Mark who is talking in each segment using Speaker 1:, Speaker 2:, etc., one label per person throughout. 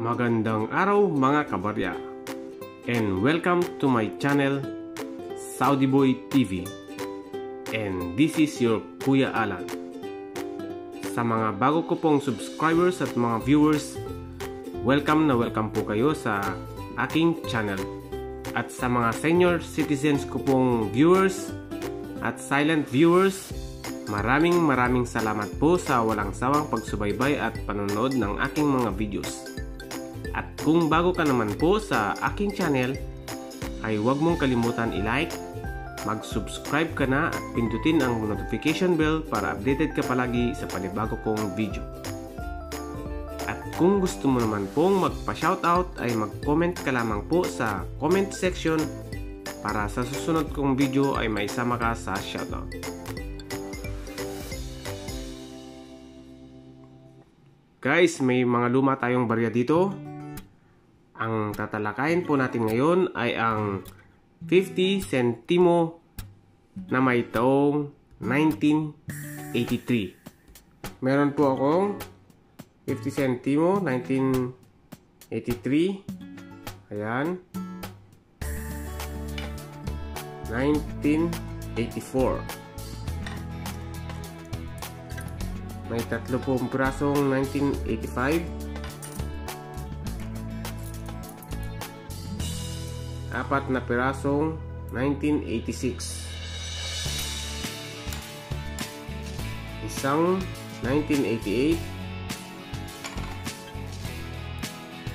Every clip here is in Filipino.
Speaker 1: Magandang araw mga kabarya, and welcome to my channel Saudi Boy TV, and this is your Kuya Alan. Sa mga bago ko pong subscribers at mga viewers, welcome na welcome po kayo sa aking channel. At sa mga senior citizens ko pong viewers at silent viewers, maraming salamat po sa walang sawang pagsubaybay at panonood ng aking mga videos. At kung bago ka naman po sa aking channel, ay huwag mong kalimutan i-like, mag-subscribe ka na at pindutin ang notification bell para updated ka palagi sa panibago kong video. At kung gusto mo naman pong magpa-shoutout ay mag-comment ka lamang po sa comment section para sa susunod kong video ay maisama ka sa shoutout. Guys, may mga luma tayong barya dito. Ang tatalakayin po natin ngayon ay ang 50 centimo na may taong 1983. Meron po akong 50 centimo 1983. Ayan. 1984. May tatlo pong pirasong 1985. Apat na pirasong 1986. Isang 1988.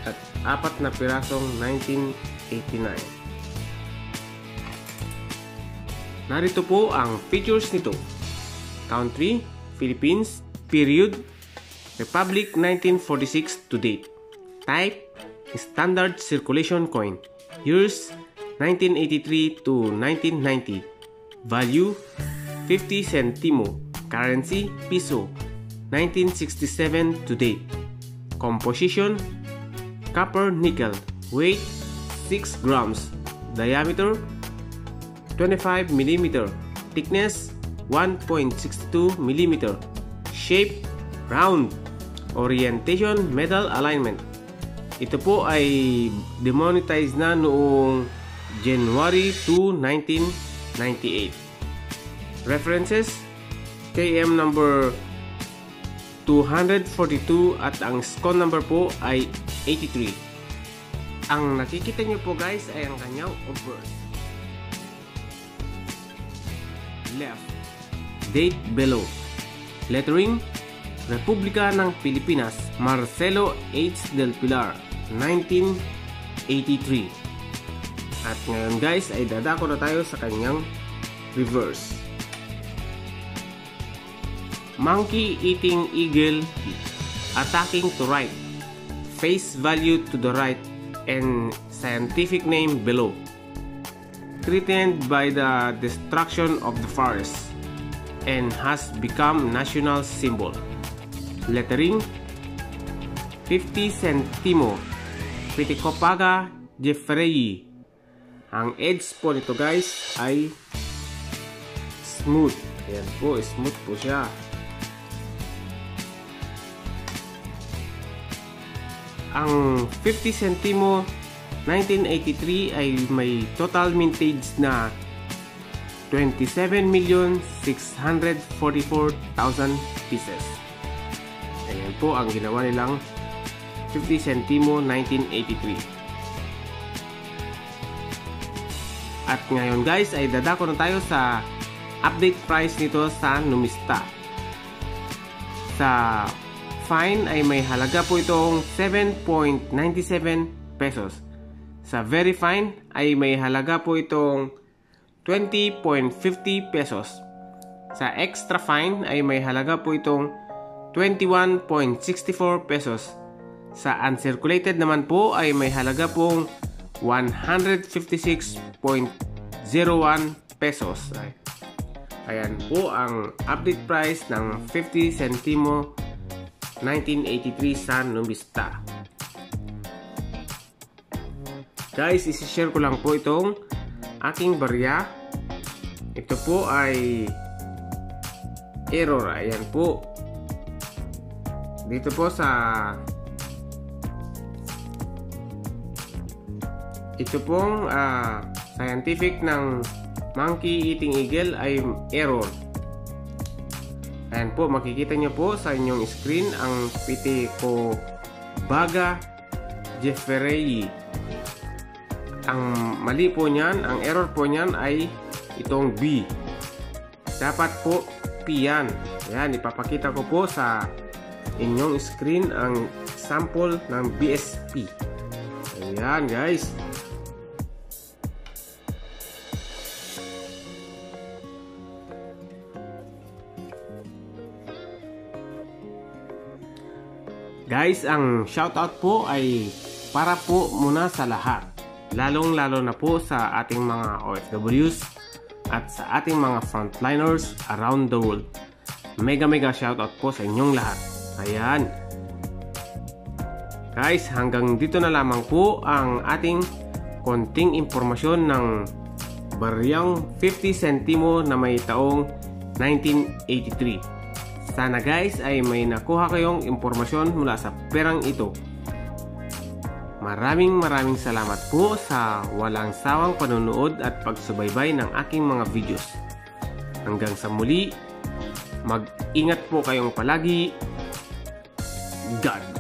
Speaker 1: At apat na pirasong 1989. Narito po ang features nito. Country, Philippines. Period, Republic 1946 to date. Type, standard circulation coin. Years, 1983 to 1990. Value, 50 centimo. Currency, peso, 1967 to date. Composition, copper nickel. Weight, 6 grams. Diameter, 25 mm. Thickness, 1.62 mm. Shape, round. Orientation, metal alignment. Ito po ay demonetized na noong January 2, 1998. References, KM number 242 at ang SCON number po ay 83. Ang nakikita nyo po guys ay ang kanyang obverse. Left. Date below. Lettering, Republika ng Pilipinas, Marcelo H. del Pilar, 1983. At ngayon guys ay dadako na tayo sa kanyang reverse. Monkey eating eagle, attacking to right, face value to the right, and scientific name below. Threatened by the destruction of the forest and has become national symbol. Lettering, 50 centimo. Piticopaga jeffreyi. Ang edge po nito guys ay smooth. Ayan po, smooth po siya. Ang 50 centimo 1983 ay may total mintage na 27,644,000 pieces. Ayan po ang ginawa nilang 50 centimo 1983. At ngayon guys ay dadako na tayo sa update price nito sa Numista. Sa fine ay may halaga po itong 7.97 pesos. Sa very fine ay may halaga po itong 20.50 pesos. Sa extra fine ay may halaga po itong 21.64 pesos. Sa uncirculated naman po ay may halaga pong 156.01 pesos. Ayan po ang update price ng 50 centimo 1983 sa Numista. Guys, isi-share ko lang po itong aking barya. Ito po ay error. Ayan po. Dito po sa ito pong scientific ng monkey eating eagle ay error. Ayan po, makikita nyo po sa inyong screen ang Pithecobaga jeffreyi. Ang mali po niyan, ang error po niyan ay itong B. Dapat po P yan. Ayan, ipapakita ko po sa inyong screen ang sample ng BSP. Ayan guys. Guys, ang shoutout po ay para po muna sa lahat. Lalong-lalo na po sa ating mga OFWs at sa ating mga frontliners around the world. Mega shoutout po sa inyong lahat. Ayan. Guys, hanggang dito na lamang po ang ating konting impormasyon ng baryang 50 centimo na may taong 1983. Sana guys ay may nakuha kayong impormasyon mula sa perang ito. Maraming salamat po sa walang sawang panonood at pagsubaybay ng aking mga videos. Hanggang sa muli, mag-ingat po kayong palagi. God